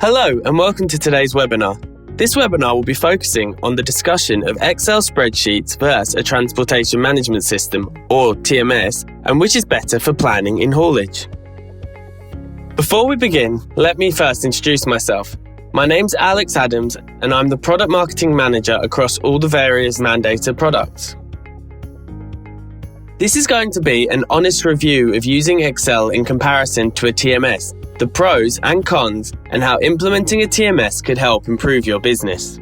Hello and welcome to today's webinar. This webinar will be focusing on the discussion of Excel spreadsheets versus a transportation management system, or TMS, and which is better for planning in haulage. Before we begin, let me first introduce myself. My name's Alex Adams and I'm the Product Marketing Manager across all the various Mandator products. This is going to be an honest review of using Excel in comparison to a TMS, the pros and cons, and how implementing a TMS could help improve your business.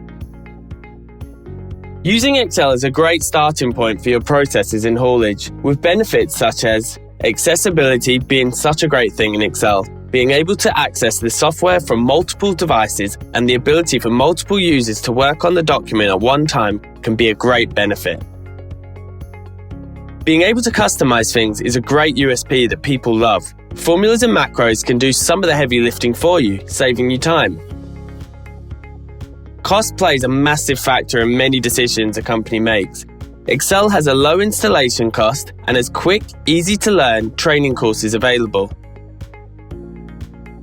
Using Excel is a great starting point for your processes in haulage, with benefits such as accessibility being such a great thing in Excel, being able to access the software from multiple devices and the ability for multiple users to work on the document at one time can be a great benefit. Being able to customize things is a great USP that people love. Formulas and macros can do some of the heavy lifting for you, saving you time. Cost plays a massive factor in many decisions a company makes. Excel has a low installation cost and has quick, easy to learn training courses available.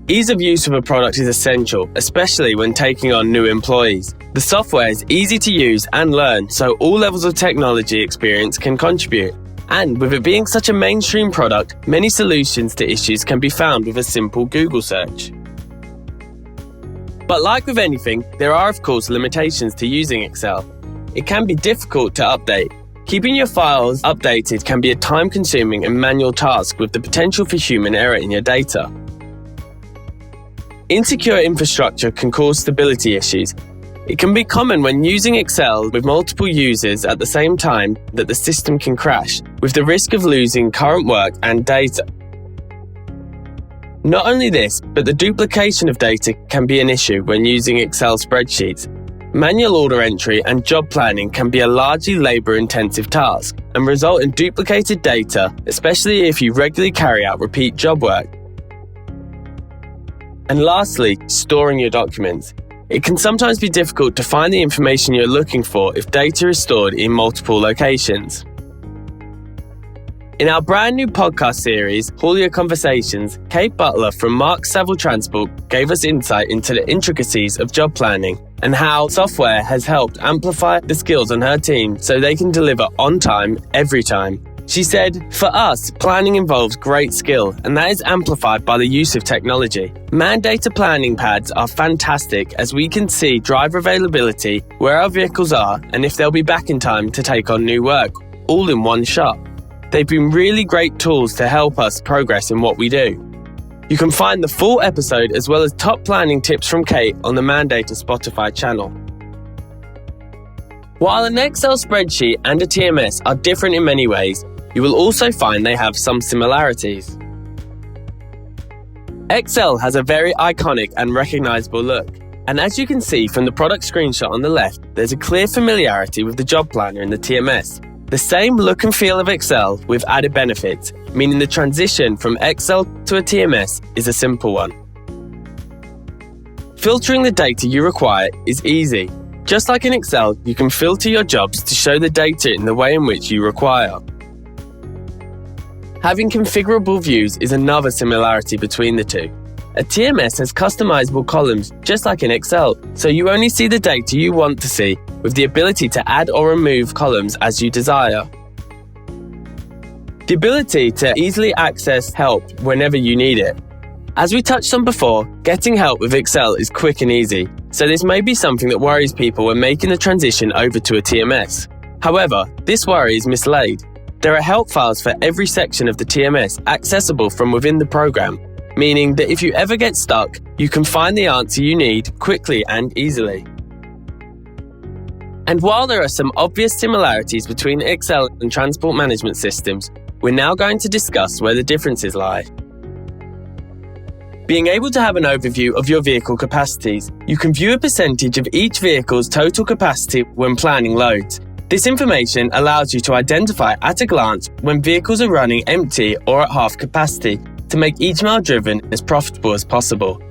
Ease of use of a product is essential, especially when taking on new employees. The software is easy to use and learn, so all levels of technology experience can contribute. And with it being such a mainstream product, many solutions to issues can be found with a simple Google search. But like with anything, there are of course limitations to using Excel. It can be difficult to update. Keeping your files updated can be a time-consuming and manual task with the potential for human error in your data. Insecure infrastructure can cause stability issues. It can be common when using Excel with multiple users at the same time that the system can crash, with the risk of losing current work and data. Not only this, but the duplication of data can be an issue when using Excel spreadsheets. Manual order entry and job planning can be a largely labor-intensive task and result in duplicated data, especially if you regularly carry out repeat job work. And lastly, storing your documents. It can sometimes be difficult to find the information you're looking for if data is stored in multiple locations. In our brand new podcast series, Haul Your Conversations, Kate Butler from Mark Saville Transport gave us insight into the intricacies of job planning and how software has helped amplify the skills on her team so they can deliver on time, every time. She said, "For us, planning involves great skill, and that is amplified by the use of technology. Mandator planning pads are fantastic as we can see driver availability, where our vehicles are, and if they'll be back in time to take on new work, all in one shot. They've been really great tools to help us progress in what we do." You can find the full episode as well as top planning tips from Kate on the Mandator Spotify channel. While an Excel spreadsheet and a TMS are different in many ways, you will also find they have some similarities. Excel has a very iconic and recognizable look, and as you can see from the product screenshot on the left, there's a clear familiarity with the job planner in the TMS. The same look and feel of Excel with added benefits, meaning the transition from Excel to a TMS is a simple one. Filtering the data you require is easy. Just like in Excel, you can filter your jobs to show the data in the way in which you require. Having configurable views is another similarity between the two. A TMS has customizable columns just like in Excel, so you only see the data you want to see, with the ability to add or remove columns as you desire. The ability to easily access help whenever you need it. As we touched on before, getting help with Excel is quick and easy, so this may be something that worries people when making the transition over to a TMS. However, this worry is mislaid. There are help files for every section of the TMS accessible from within the program, meaning that if you ever get stuck, you can find the answer you need quickly and easily. And while there are some obvious similarities between Excel and transport management systems, we're now going to discuss where the differences lie. Being able to have an overview of your vehicle capacities, you can view a percentage of each vehicle's total capacity when planning loads. This information allows you to identify at a glance when vehicles are running empty or at half capacity to make each mile driven as profitable as possible.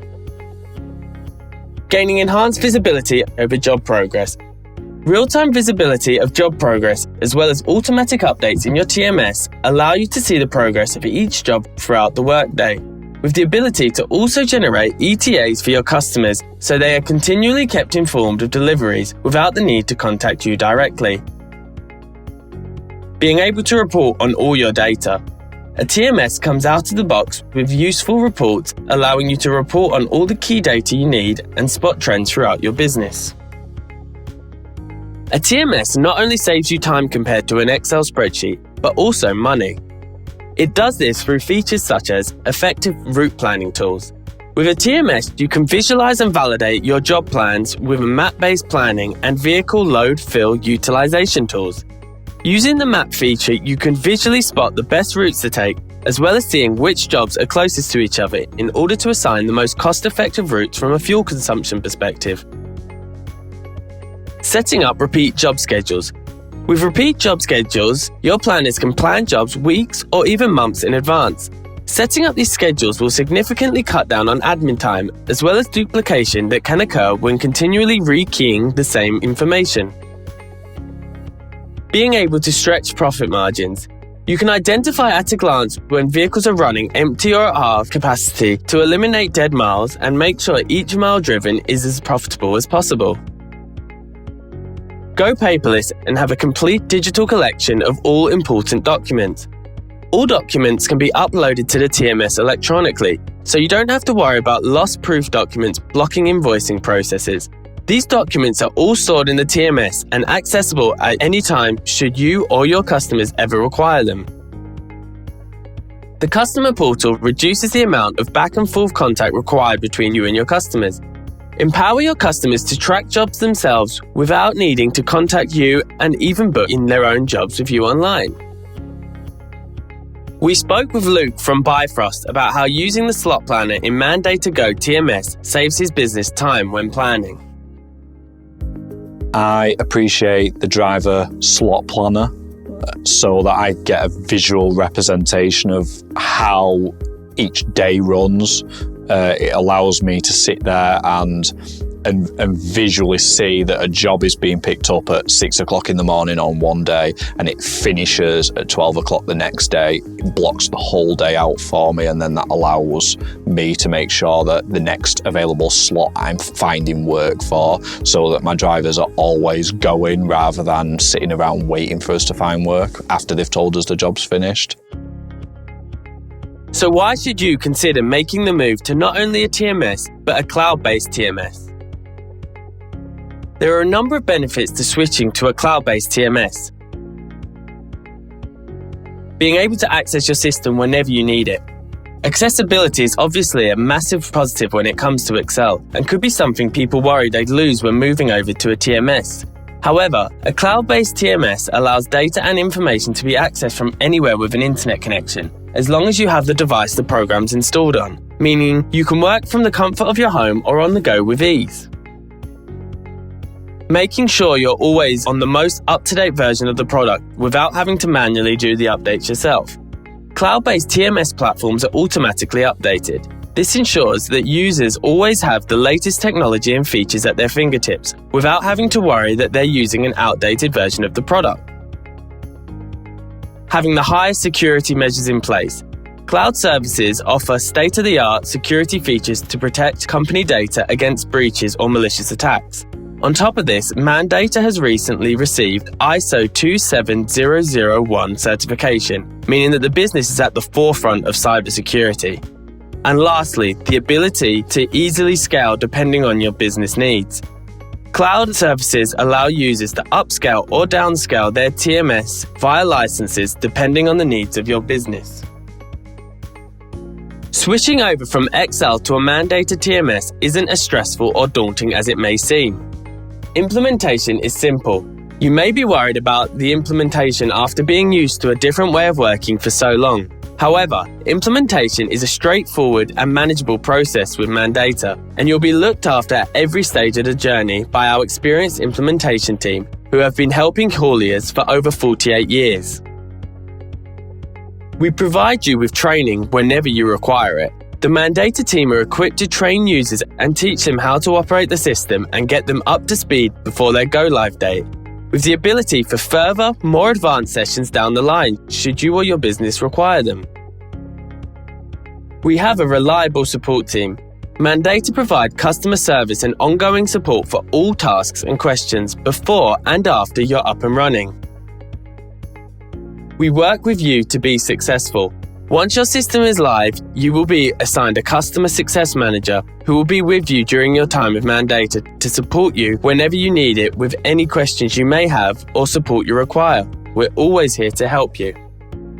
Gaining enhanced visibility over job progress. Real-time visibility of job progress as well as automatic updates in your TMS allow you to see the progress of each job throughout the workday. with the ability to also generate ETAs for your customers so they are continually kept informed of deliveries without the need to contact you directly. Being able to report on all your data. A TMS comes out of the box with useful reports allowing you to report on all the key data you need and spot trends throughout your business. A TMS not only saves you time compared to an Excel spreadsheet, but also money. It does this through features such as effective route planning tools. With a TMS, you can visualize and validate your job plans with map-based planning and vehicle load fill utilization tools. Using the map feature, you can visually spot the best routes to take, as well as seeing which jobs are closest to each other in order to assign the most cost-effective routes from a fuel consumption perspective. Setting up repeat job schedules. With repeat job schedules, your planners can plan jobs weeks or even months in advance. Setting up these schedules will significantly cut down on admin time, as well as duplication that can occur when continually rekeying the same information. Being able to stretch profit margins. You can identify at a glance when vehicles are running empty or at half capacity to eliminate dead miles and make sure each mile driven is as profitable as possible. Go paperless and have a complete digital collection of all important documents. All documents can be uploaded to the TMS electronically, so you don't have to worry about lost proof documents blocking invoicing processes. These documents are all stored in the TMS and accessible at any time should you or your customers ever require them. The customer portal reduces the amount of back and forth contact required between you and your customers. Empower your customers to track jobs themselves without needing to contact you and even book in their own jobs with you online. We spoke with Luke from Bifrost about how using the slot planner in Mandata Go TMS saves his business time when planning. I appreciate the driver slot planner so that I get a visual representation of how each day runs. It allows me to sit there and visually see that a job is being picked up at 6 o'clock in the morning on one day and it finishes at 12 o'clock the next day. It blocks the whole day out for me, and then that allows me to make sure that the next available slot I'm finding work for, so that my drivers are always going rather than sitting around waiting for us to find work after they've told us the job's finished. So why should you consider making the move to not only a TMS, but a cloud-based TMS? There are a number of benefits to switching to a cloud-based TMS. Being able to access your system whenever you need it. Accessibility is obviously a massive positive when it comes to Excel, and could be something people worry they'd lose when moving over to a TMS. However, a cloud-based TMS allows data and information to be accessed from anywhere with an internet connection, as long as you have the device the program's installed on, meaning you can work from the comfort of your home or on the go with ease. Making sure you're always on the most up-to-date version of the product without having to manually do the updates yourself. Cloud-based TMS platforms are automatically updated. This ensures that users always have the latest technology and features at their fingertips, without having to worry that they're using an outdated version of the product. Having the highest security measures in place. Cloud services offer state-of-the-art security features to protect company data against breaches or malicious attacks. On top of this, Mandata has recently received ISO 27001 certification, meaning that the business is at the forefront of cybersecurity. And lastly, the ability to easily scale depending on your business needs. Cloud services allow users to upscale or downscale their TMS via licenses depending on the needs of your business. Switching over from Excel to a Mandata TMS isn't as stressful or daunting as it may seem. Implementation is simple. You may be worried about the implementation after being used to a different way of working for so long. However, implementation is a straightforward and manageable process with Mandata, and you'll be looked after at every stage of the journey by our experienced implementation team, who have been helping hauliers for over 48 years. We provide you with training whenever you require it. The Mandata team are equipped to train users and teach them how to operate the system and get them up to speed before their go-live date, with the ability for further, more advanced sessions down the line should you or your business require them. We have a reliable support team. Mandata provide customer service and ongoing support for all tasks and questions before and after you're up and running. We work with you to be successful. Once your system is live, you will be assigned a customer success manager who will be with you during your time with Mandata to support you whenever you need it with any questions you may have or support you require. We're always here to help you.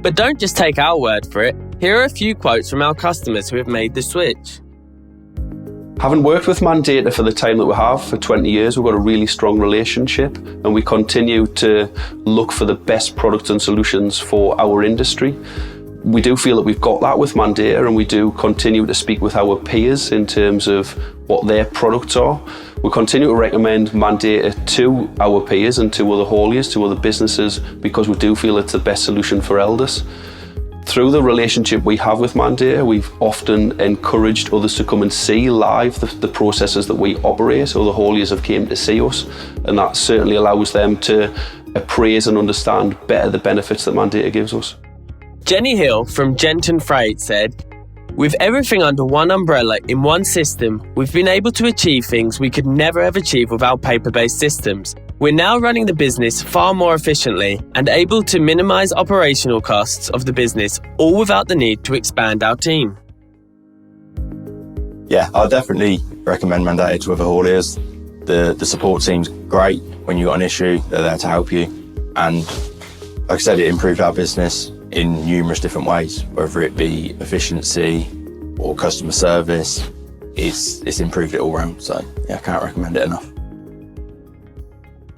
But don't just take our word for it. Here are a few quotes from our customers who have made the switch. Having worked with Mandata for the time that we have, for 20 years, we've got a really strong relationship and we continue to look for the best products and solutions for our industry. We do feel that we've got that with Mandata, and we do continue to speak with our peers in terms of what their products are. We continue to recommend Mandata to our peers and to other hauliers, to other businesses, because we do feel it's the best solution for elders. Through the relationship we have with Mandata, we've often encouraged others to come and see live the processes that we operate. Other hauliers have came to see us, and that certainly allows them to appraise and understand better the benefits that Mandata gives us. Jenny Hill from Genton Freight said, "With everything under one umbrella in one system, we've been able to achieve things we could never have achieved without paper-based systems. We're now running the business far more efficiently and able to minimise operational costs of the business, all without the need to expand our team." Yeah, I'll definitely recommend Mandata to other hauliers. The support team's great. When you've got an issue, they're there to help you. And like I said, it improved our business in numerous different ways, whether it be efficiency or customer service. It's improved it all round. So yeah, I can't recommend it enough.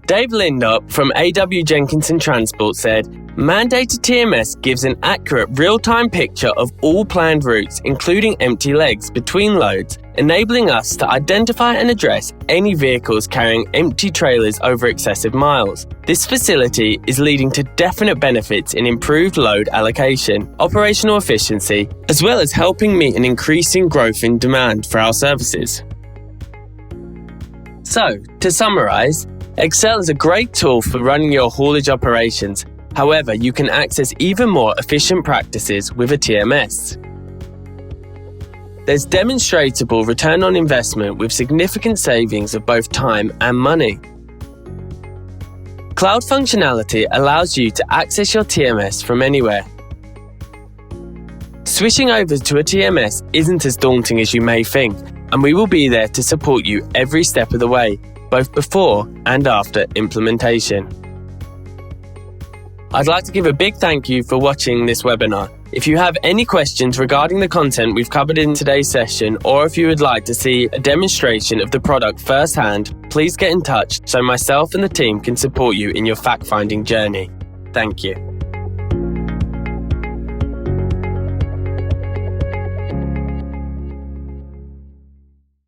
Dave Lindop from AW Jenkinson Transport said, "Mandata TMS gives an accurate real-time picture of all planned routes, including empty legs between loads, enabling us to identify and address any vehicles carrying empty trailers over excessive miles. This facility is leading to definite benefits in improved load allocation, operational efficiency, as well as helping meet an increasing growth in demand for our services." So, to summarise, Excel is a great tool for running your haulage operations. However, you can access even more efficient practices with a TMS. There's demonstrable return on investment with significant savings of both time and money. Cloud functionality allows you to access your TMS from anywhere. Switching over to a TMS isn't as daunting as you may think, and we will be there to support you every step of the way, both before and after implementation. I'd like to give a big thank you for watching this webinar. If you have any questions regarding the content we've covered in today's session, or if you would like to see a demonstration of the product firsthand, please get in touch so myself and the team can support you in your fact-finding journey. Thank you.